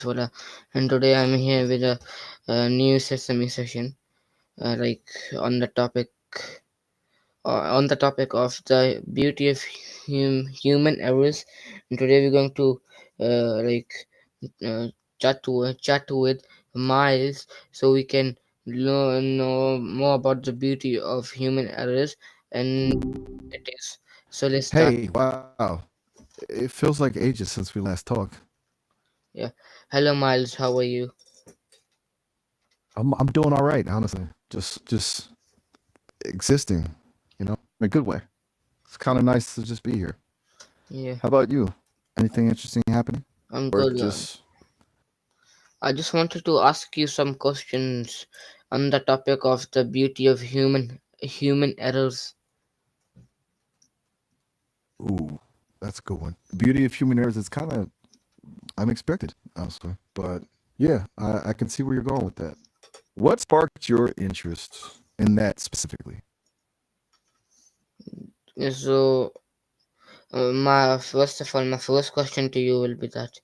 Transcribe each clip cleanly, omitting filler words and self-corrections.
Vola, and today I'm here with a new Sesame Session, like on the topic of the beauty of human errors. And today we're going to like uh, chat with Miles so we can know more about the beauty of human errors and it is. So let's start. Hey, wow. It feels like ages since we last talked. Yeah. Hello, Miles. How are you? I'm doing all right, honestly. Just existing, in a good way. It's kind of nice to just be here. Yeah, How about you? Anything interesting happening? I'm Or good. just I just wanted to ask you some questions on the topic of the beauty of human errors. ooh, that's a good one. The beauty of human errors is kind of unexpected, honestly. But yeah, I can see where you're going with that. What sparked your interest in that specifically? So, my first question to you will be that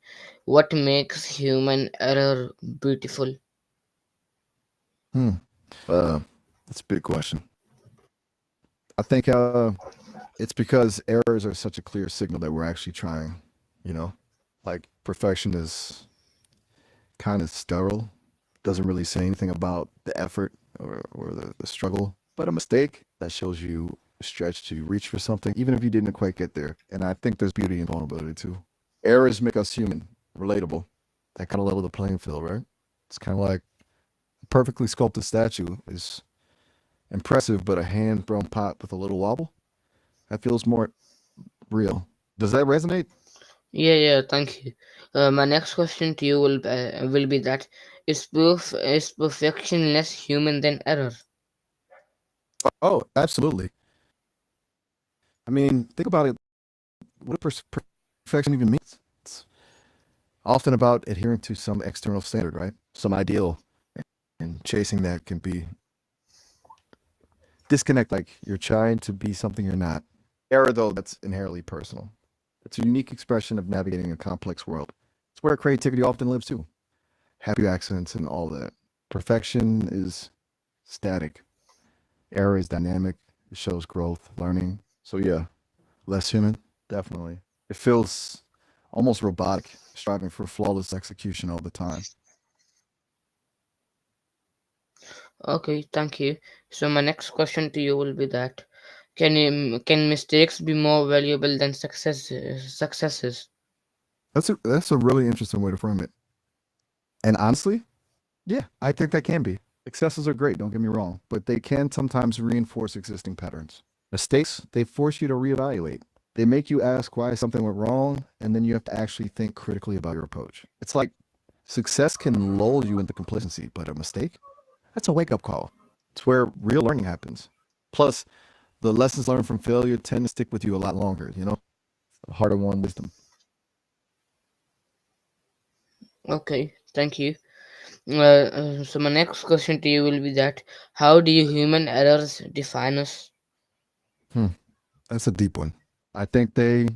what makes human error beautiful? Hmm. Uh, that's a big question. I think it's because errors are such a clear signal that we're actually trying, you know? Like perfection is kind of sterile, doesn't really say anything about the effort or the struggle, but a mistake that shows you stretch to reach for something, even if you didn't quite get there. And I think there's beauty in vulnerability too. Errors make us human, relatable. That kind of level the playing field, right? It's kind of like a perfectly sculpted statue is impressive, but a hand thrown pot with a little wobble, that feels more real. Does that resonate? Yeah, thank you. My next question to you will be that is perfection less human than error? Oh, absolutely. I mean, think about it. What perfection even means? It's often about adhering to some external standard, right? Some ideal, and chasing that can be disconnect. Like you're trying to be something you're not. Error, though, that's inherently personal. It's a unique expression of navigating a complex world. It's where creativity often lives too. Happy accidents and all that. Perfection is static. Error is dynamic. It shows growth, learning. So yeah, less human, definitely. It feels almost robotic, striving for flawless execution all the time. Okay, thank you. So my next question to you will be that can mistakes be more valuable than successes? That's a really interesting way to frame it. And honestly, yeah, I think that can be. Successes are great, don't get me wrong, but they can sometimes reinforce existing patterns. Mistakes, they force you to reevaluate. They make you ask why something went wrong, and then you have to actually think critically about your approach. It's like success can lull you into complacency, but a mistake, that's a wake up call. It's where real learning happens. Plus, the lessons learned from failure tend to stick with you a lot longer, harder won wisdom. Okay, thank you. So my next question to you will be that how do you human errors define us? Hmm, that's a deep one. I think they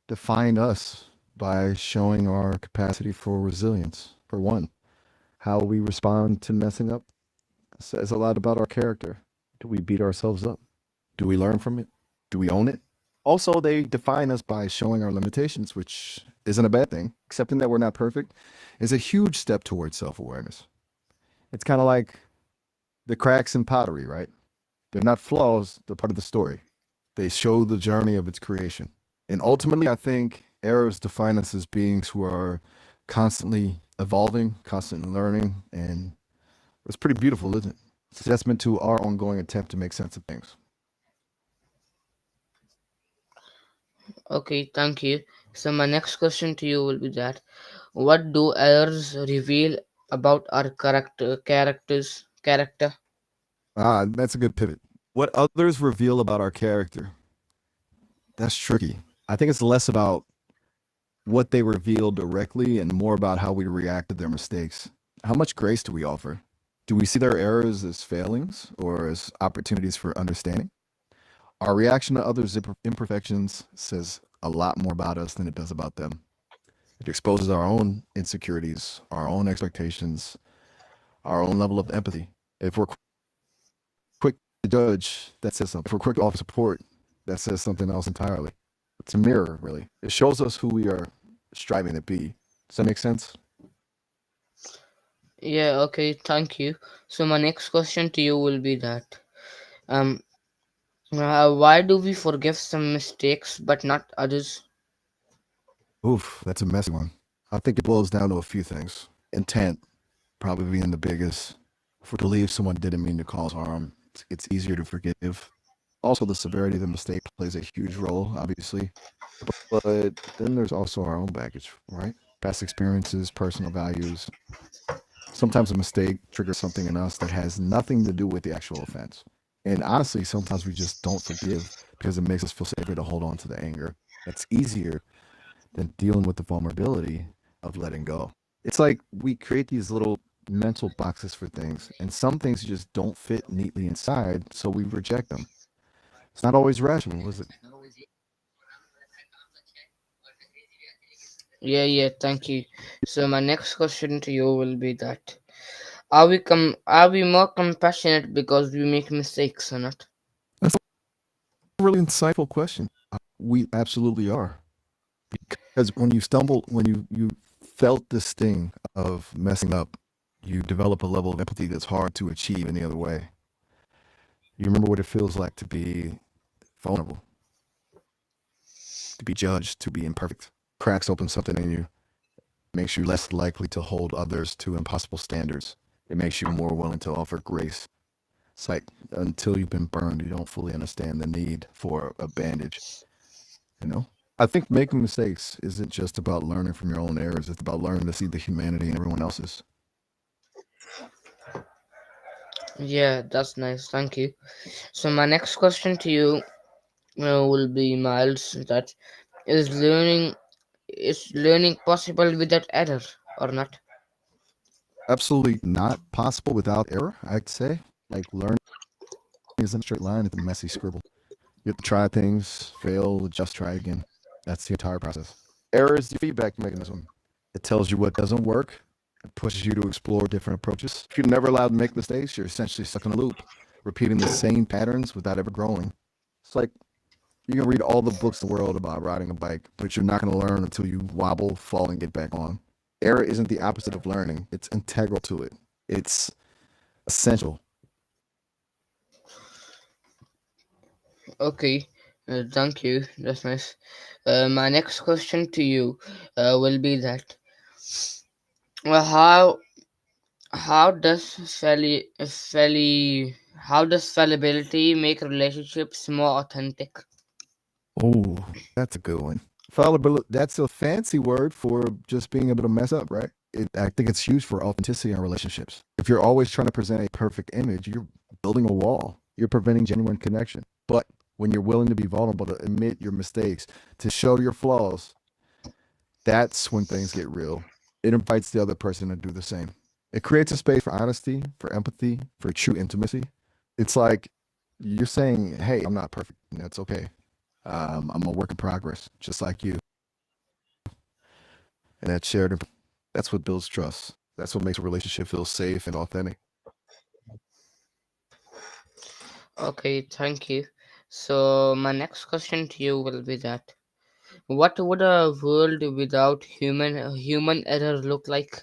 define us by showing our capacity for resilience, for one. How we respond to messing up says a lot about our character. Do we beat ourselves up? Do we learn from it? Do we own it? Also, they define us by showing our limitations, which isn't a bad thing. Accepting that we're not perfect is a huge step towards self awareness. It's kind of like the cracks in pottery, right? They're not flaws, they're part of the story. They show the journey of its creation. And ultimately, I think errors define us as beings who are constantly evolving, constantly learning, and it's pretty beautiful, isn't it? It's a testament to our ongoing attempt to make sense of things. Okay, thank you. So my next question to you will be that what do errors reveal about our character? Ah, that's a good pivot. What others reveal about our character, that's tricky. I think it's less about what they reveal directly and more about how we react to their mistakes. How much grace do we offer? Do we see their errors as failings or as opportunities for understanding? Our reaction to others' imperfections says a lot more about us than it does about them. It exposes our own insecurities, our own expectations, our own level of empathy. If we're quick to judge, that says something. If we're quick to offer support, that says something else entirely. It's a mirror, really. It shows us who we are striving to be. Does that make sense? Yeah, okay, thank you. So my next question to you will be that um why do we forgive some mistakes but not others? Oof, that's a messy one. I think it boils down to a few things. Intent, probably being the biggest. If we believe someone didn't mean to cause harm, it's easier to forgive. Also, the severity of the mistake plays a huge role, obviously. But then there's also our own baggage, right? Past experiences, personal values. Sometimes a mistake triggers something in us that has nothing to do with the actual offense. And honestly, sometimes we just don't forgive because it makes us feel safer to hold on to the anger. That's easier than dealing with the vulnerability of letting go. It's like we create these little mental boxes for things, and some things just don't fit neatly inside, so we reject them. It's not always rational, is it? Yeah, yeah, thank you. So my next question to you will be that are we more compassionate because we make mistakes or not? That's a really insightful question. We absolutely are. Because when you stumble, when you felt the sting of messing up, you develop a level of empathy that's hard to achieve any other way. You remember what it feels like to be vulnerable, to be judged, to be imperfect. Cracks open something in you, makes you less likely to hold others to impossible standards. It makes you more willing to offer grace. It's like until you've been burned, you don't fully understand the need for a bandage, you know? I think making mistakes isn't just about learning from your own errors, it's about learning to see the humanity in everyone else's. Yeah, that's nice. Thank you. So my next question to you will be Miles. That is learning possible without error or not? Absolutely not possible without error, I'd say. Like learning isn't a straight line, it's a messy scribble. You have to try things, fail, adjust, try again. That's the entire process. Error is the feedback mechanism. It tells you what doesn't work. It pushes you to explore different approaches. If you're never allowed to make mistakes, you're essentially stuck in a loop, repeating the same patterns without ever growing. It's like you can read all the books in the world about riding a bike, but you're not going to learn until you wobble, fall, and get back on. Error isn't the opposite of learning, it's integral to it. It's essential. Okay, thank you. That's nice. My next question to you will be that how how does fallibility make relationships more authentic? Oh, that's a good one. Fallibility, that's a fancy word for just being able to mess up, right? I think it's huge for authenticity in relationships. If you're always trying to present a perfect image, you're building a wall. You're preventing genuine connection. But when you're willing to be vulnerable, to admit your mistakes, to show your flaws, that's when things get real. It invites the other person to do the same. It creates a space for honesty, for empathy, for true intimacy. It's like you're saying, hey, I'm not perfect. And that's okay. I'm a work in progress, just like you. And that shared, that's what builds trust. That's what makes a relationship feel safe and authentic. Okay, thank you. So my next question to you will be that what would a world without human error look like?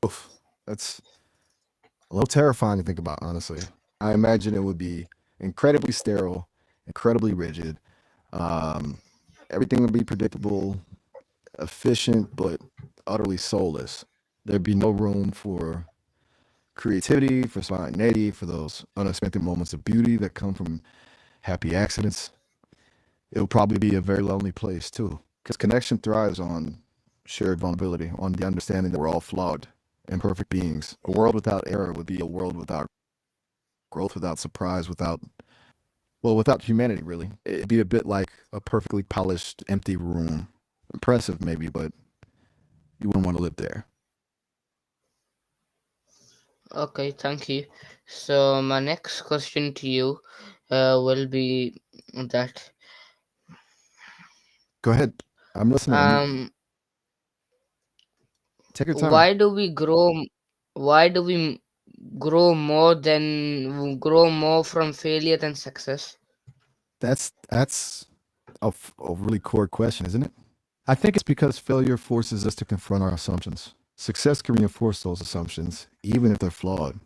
Oof, that's a little terrifying to think about, honestly. I imagine it would be incredibly sterile, incredibly rigid. Um, Everything would be predictable, efficient, but utterly soulless. There'd be no room for creativity, for spontaneity, for those unexpected moments of beauty that come from happy accidents. It would probably be a very lonely place too, because connection thrives on shared vulnerability, on the understanding that we're all flawed, imperfect beings. A world without error would be a world without growth, without surprise, without humanity, really. It'd be a bit like a perfectly polished, empty room. Impressive, maybe, but you wouldn't want to live there. Okay, thank you. So my next question to you will be that Go ahead. I'm listening. Um, Take your time. why do we grow? Why do we grow more from failure than success? That's a really core question, isn't it? I think it's because failure forces us to confront our assumptions. Success can reinforce those assumptions, even if they're flawed.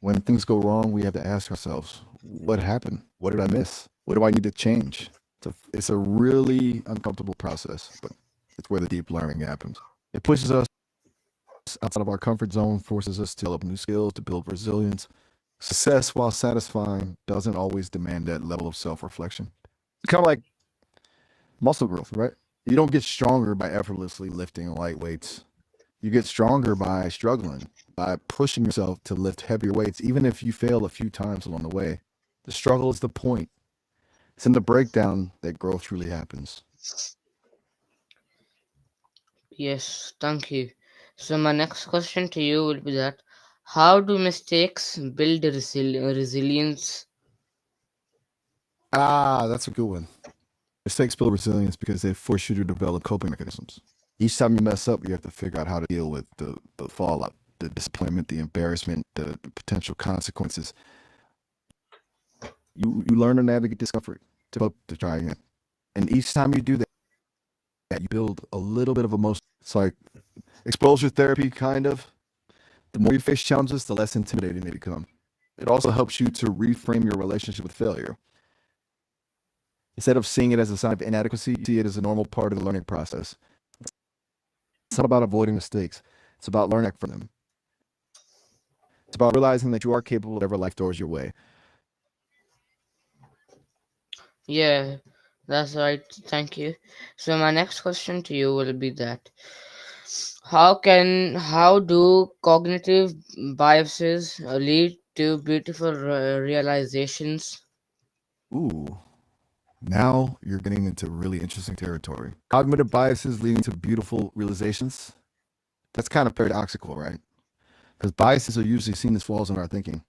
When things go wrong, we have to ask ourselves, what happened? What did I miss? What do I need to change? It's a really uncomfortable process, but it's where the deep learning happens. It pushes us outside of our comfort zone, forces us to develop new skills, to build resilience. Success, while satisfying, doesn't always demand that level of self reflection. It's kind of like muscle growth, right? You don't get stronger by effortlessly lifting light weights. You get stronger by struggling, by pushing yourself to lift heavier weights, even if you fail a few times along the way. The struggle is the point. It's in the breakdown that growth truly happens. Yes, thank you. So my next question to you will be that how do mistakes build resilience? That's a good one. Mistakes build resilience because they force you to develop coping mechanisms. Each time you mess up, you have to figure out how to deal with the fallout, the disappointment, the embarrassment, the potential consequences. You learn to navigate discomfort to try again. And each time you do that, you build a little bit of emotion. It's like exposure therapy, kind of. The more you face challenges, the less intimidating they become. It also helps you to reframe your relationship with failure. Instead of seeing it as a sign of inadequacy, see it as a normal part of the learning process. It's not about avoiding mistakes. It's about learning from them. It's about realizing that you are capable of whatever life throws your way. Yeah, that's right. Thank you. So my next question to you will be that how do cognitive biases lead to beautiful realizations? Ooh, now you're getting into really interesting territory. Cognitive biases leading to beautiful realizations. That's kind of paradoxical, right? Because biases are usually seen as flaws in our thinking,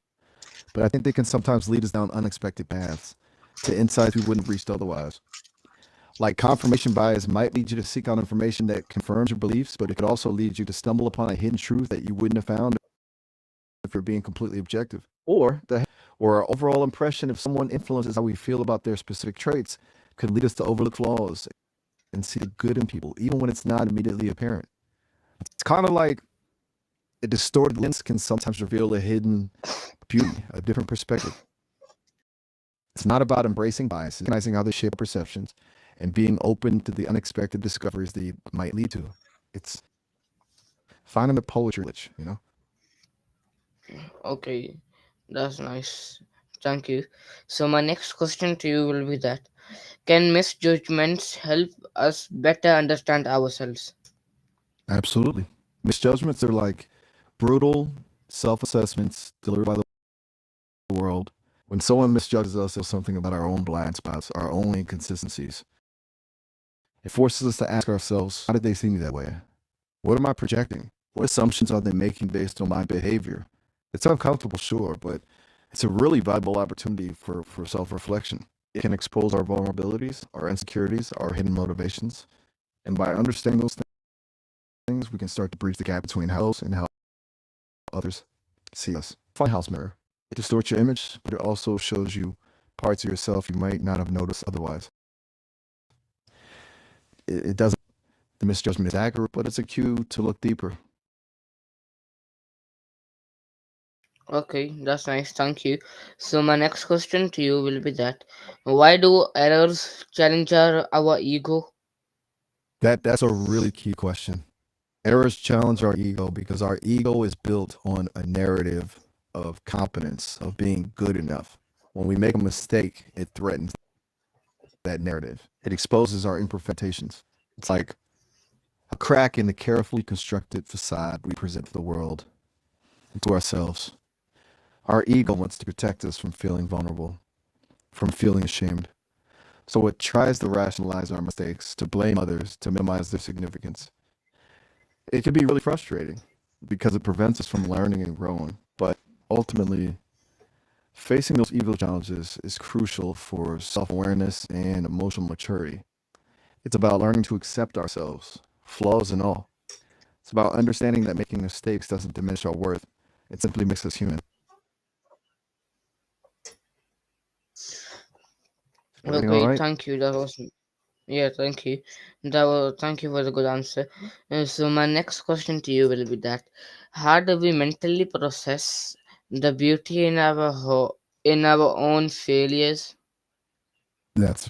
but I think they can sometimes lead us down unexpected paths to insights we wouldn't have reached otherwise. Like confirmation bias might lead you to seek out information that confirms your beliefs, but it could also lead you to stumble upon a hidden truth that you wouldn't have found if you're being completely objective. Or our overall impression if someone influences how we feel about their specific traits could lead us to overlook flaws and see the good in people, even when it's not immediately apparent. It's kind of like a distorted lens can sometimes reveal a hidden beauty, a different perspective. It's not about embracing biases, recognizing how they shape perceptions, and being open to the unexpected discoveries they might lead to. It's finding the poetry, you know? Okay, that's nice. Thank you. So my next question to you will be that can misjudgments help us better understand ourselves? Absolutely. Misjudgments are like brutal self assessments delivered by the world. When someone misjudges us, there's something about our own blind spots, our own inconsistencies. It forces us to ask ourselves, how did they see me that way? What am I projecting? What assumptions are they making based on my behavior? It's uncomfortable, sure, but it's a really valuable opportunity for self reflection. It can expose our vulnerabilities, our insecurities, our hidden motivations. And by understanding those things, we can start to bridge the gap between how and how others see us. Funhouse mirror. It distorts your image, but it also shows you parts of yourself you might not have noticed otherwise. It doesn't, the misjudgment is accurate, but it's a cue to look deeper. Okay, that's nice. Thank you. So my next question to you will be that why do errors challenge our ego? That's a really key question. Errors challenge our ego because our ego is built on a narrative of competence, of being good enough. When we make a mistake, it threatens that narrative. It exposes our imperfections. It's like a crack in the carefully constructed facade we present to the world and to ourselves. Our ego wants to protect us from feeling vulnerable, from feeling ashamed. So it tries to rationalize our mistakes, to blame others, to minimize their significance. It can be really frustrating because it prevents us from learning and growing. But ultimately, facing those ego challenges is crucial for self awareness and emotional maturity. It's about learning to accept ourselves, flaws and all. It's about understanding that making mistakes doesn't diminish our worth. It simply makes us human. Everything all Okay, right? thank you. That was Yeah, thank you. That was thank you for the good answer. So my next question to you will be that how do we mentally process the beauty in in our own failures? That's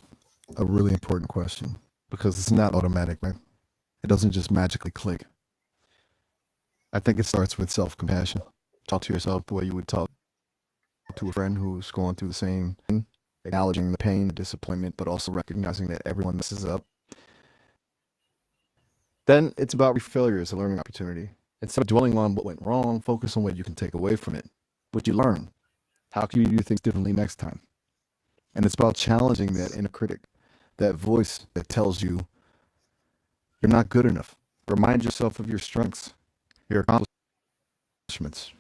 a really important question because it's not automatic, right? It doesn't just magically click. I think it starts with self compassion. Talk to yourself the way you would talk to a friend who's going through the same thing, acknowledging the pain, the disappointment, but also recognizing that everyone messes up. Then it's about failure as a learning opportunity. Instead of dwelling on what went wrong, focus on what you can take away from it, what you learn. How can you do things differently next time? And it's about challenging that inner critic, that voice that tells you you're not good enough. Remind yourself of your strengths, your accomplishments,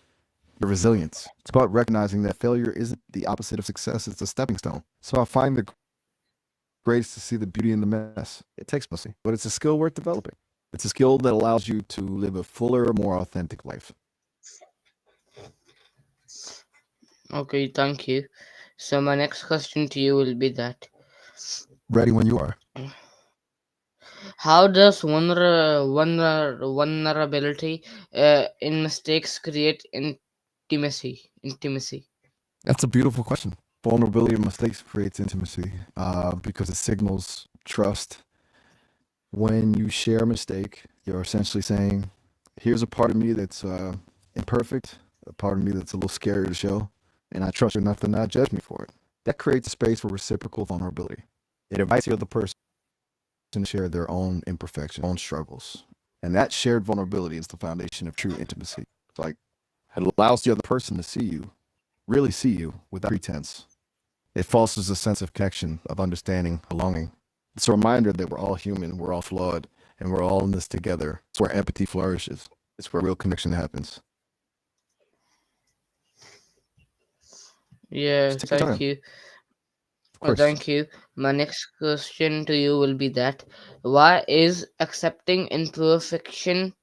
your resilience. It's about recognizing that failure isn't the opposite of success, it's a stepping stone. It's about finding the grace to see the beauty in the mess. It takes messy, but it's a skill worth developing. It's a skill that allows you to live a fuller, more authentic life. Okay, thank you. So my next question to you will be that Ready when you are. how does vulnerability in mistakes create intimacy? That's a beautiful question. Vulnerability and mistakes creates intimacy because it signals trust. When you share a mistake, you're essentially saying, here's a part of me that's imperfect, a part of me that's a little scary to show, and I trust you enough to not judge me for it. That creates a space for reciprocal vulnerability. It invites the other person to share their own imperfections, own struggles. And that shared vulnerability is the foundation of true intimacy. It's like it allows the other person to see you, really see you without pretense. It fosters a sense of connection, of understanding, belonging. It's a reminder that we're all human, we're all flawed, and we're all in this together. It's where empathy flourishes. It's where real connection happens. Yeah, Just take your thank time, you. of course. Thank you. My next question to you will be that why is accepting imperfection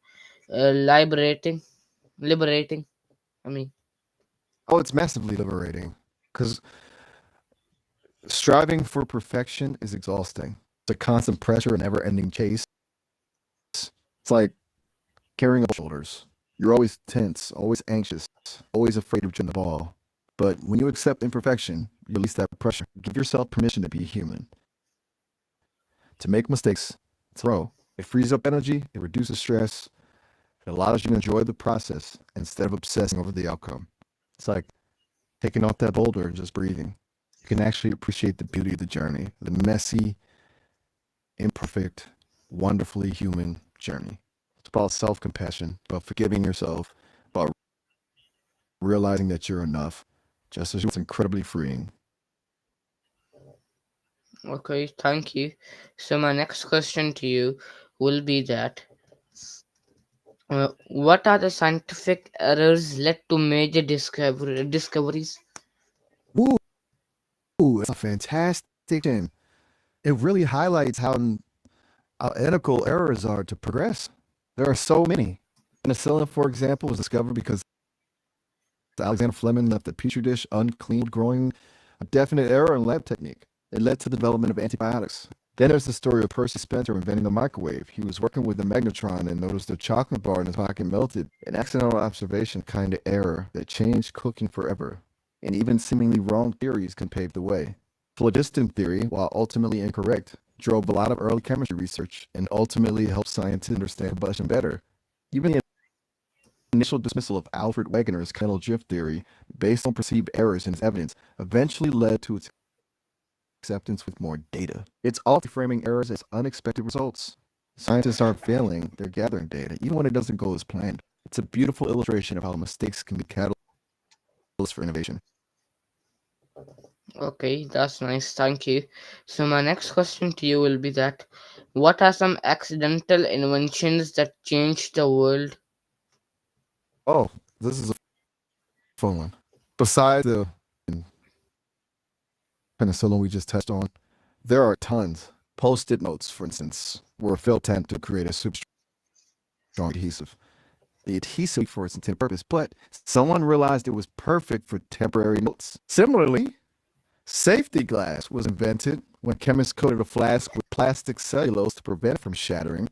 liberating? Liberating. I mean, Oh, it's massively liberating because striving for perfection is exhausting. It's a constant pressure and never ending chase. It's like carrying on shoulders. You're always tense, always anxious, always afraid of dropping the ball. But when you accept imperfection, you release that pressure. Give yourself permission to be human, to make mistakes, to grow. It frees up energy, it reduces stress, it allows you to enjoy the process instead of obsessing over the outcome. It's like taking off that boulder and just breathing. You can actually appreciate the beauty of the journey, the messy, imperfect, wonderfully human journey. It's about self compassion, about forgiving yourself, about realizing that you're enough, just as it's incredibly freeing. okay, thank you. So my next question to you will be that what are the scientific errors led to major discoveries? Ooh, it's a fantastic thing. It really highlights how ethical errors are to progress. There are so many. Penicillin, for example, was discovered because Alexander Fleming left a petri dish uncleaned, growing a definite error in lab technique. It led to the development of antibiotics. Then there's the story of Percy Spencer inventing the microwave. He was working with the magnetron and noticed a chocolate bar in his pocket melted. An accidental observation, kind of error that changed cooking forever. And even seemingly wrong theories can pave the way. Phlogiston theory, while ultimately incorrect, drove a lot of early chemistry research and ultimately helped scientists understand combustion better. Even the initial dismissal of Alfred Wegener's continental drift theory, based on perceived errors in his evidence, eventually led to its acceptance with more data. It's all framing errors as unexpected results. Scientists aren't failing, they're gathering data, even when it doesn't go as planned. It's a beautiful illustration of how mistakes can be catalysts for innovation. Okay, that's nice. Thank you. So my next question to you will be that what are some accidental inventions that changed the world? Oh, this is a fun one. Besides the penicillin we just touched on, there are tons. Post-it notes, for instance, were a failed attempt to create a super strong adhesive. The adhesive for its intended purpose, but someone realized it was perfect for temporary notes. Similarly, safety glass was invented when chemists coated a flask with plastic cellulose to prevent it from shattering.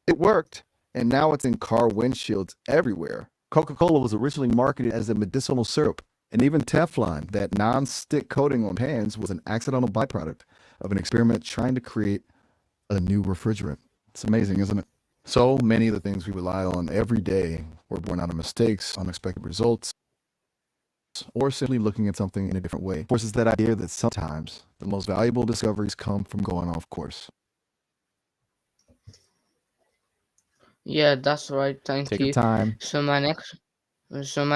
It worked, and now it's in car windshields everywhere. Coca-Cola was originally marketed as a medicinal syrup, and even Teflon, that non-stick coating on pans, was an accidental byproduct of an experiment trying to create a new refrigerant. It's amazing, isn't it? So many of the things we rely on every day were born out of mistakes, unexpected results, or simply looking at something in a different way. Forces that idea that sometimes the most valuable discoveries come from going off course. Yeah, that's right. Thank Take your you. time. So my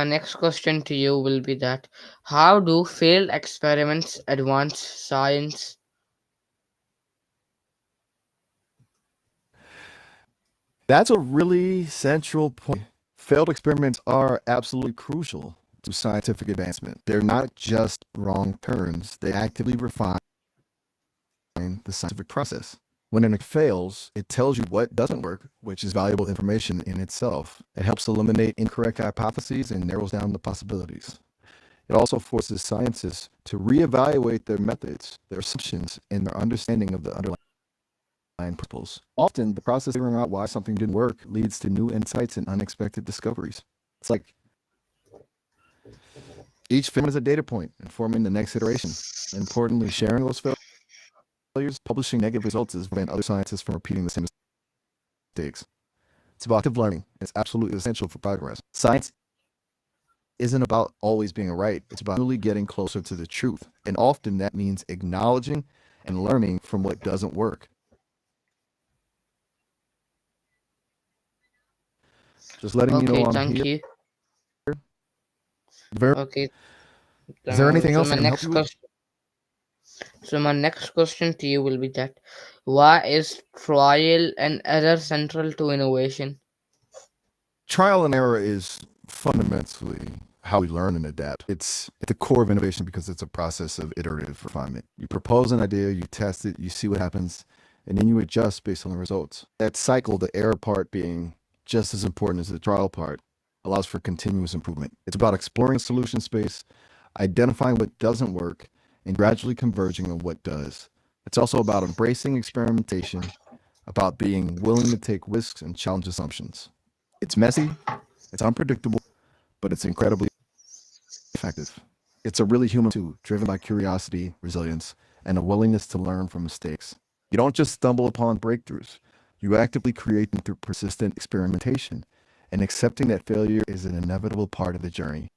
next question to you will be that how do failed experiments advance science? That's a really central point. Failed experiments are absolutely crucial to scientific advancement. They're not just wrong turns, they actively refine the scientific process. When an fails, it tells you what doesn't work, which is valuable information in itself. It helps eliminate incorrect hypotheses and narrows down the possibilities. It also forces scientists to reevaluate their methods, their assumptions, and their understanding of the underlying principles. Often, the process of figuring out why something didn't work leads to new insights and unexpected discoveries. It's like each failure is a data point informing the next iteration. Importantly, sharing those failures, publishing negative results, is prevent other scientists from repeating the same mistakes. It's about active learning. It's absolutely essential for progress. Science isn't about always being right. It's about really getting closer to the truth. And often that means acknowledging and learning from what doesn't work. Just letting you know Okay, I'm thank here. you. Very, Okay, is there anything so else my I can help next you with? question. So my next question to you will be that why is trial and error central to innovation? Trial and error is fundamentally how we learn and adapt. It's at the core of innovation because it's a process of iterative refinement. You propose an idea, you test it, you see what happens, and then you adjust based on the results. That cycle, the error part being just as important as the trial part, allows for continuous improvement. It's about exploring solution space, identifying what doesn't work, and gradually converging on what does. It's also about embracing experimentation, about being willing to take risks and challenge assumptions. It's messy, it's unpredictable, but it's incredibly effective. It's a really human too, driven by curiosity, resilience, and a willingness to learn from mistakes. You don't just stumble upon breakthroughs, you actively create them through persistent experimentation and accepting that failure is an inevitable part of the journey.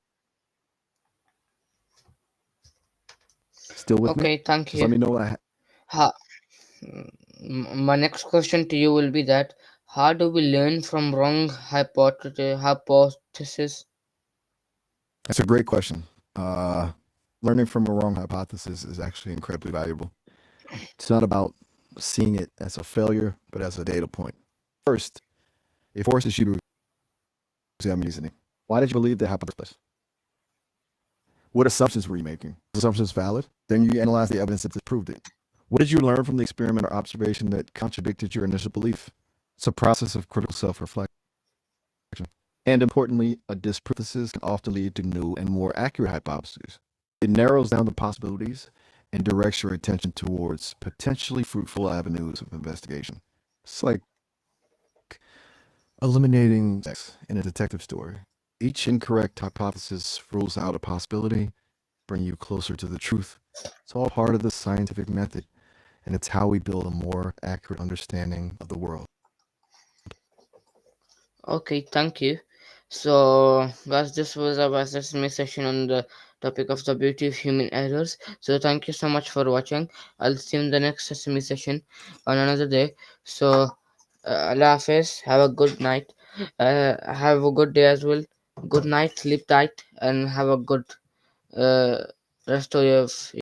Still with me? Okay, thank Just let you. me know. Ha, my next question to you will be that how do we learn from wrong hypothesis? That's a great question. Uh, Learning from a wrong hypothesis is actually incredibly valuable. It's not about seeing it as a failure, but as a data point. First, it forces you to examine reasoning. Why did you believe that hypothesis? What assumptions were you making? Was assumptions valid? Then you analyze the evidence that disproved it. What did you learn from the experiment or observation that contradicted your initial belief? It's a process of critical self-reflection. And importantly, a disprothesis can often lead to new and more accurate hypotheses. It narrows down the possibilities and directs your attention towards potentially fruitful avenues of investigation. It's like eliminating sex in a detective story. Each incorrect hypothesis rules out a possibility, bring you closer to the truth. It's all part of the scientific method, and it's how we build a more accurate understanding of the world. Okay, thank you. So, guys, this was our Sesame session on the topic of the beauty of human errors. So, thank you so much for watching. I'll see you in the next Sesame session on another day. So, Allah Hafiz, have a good night. Have a good day as well. Good night, sleep tight, and have a good uh, rest of your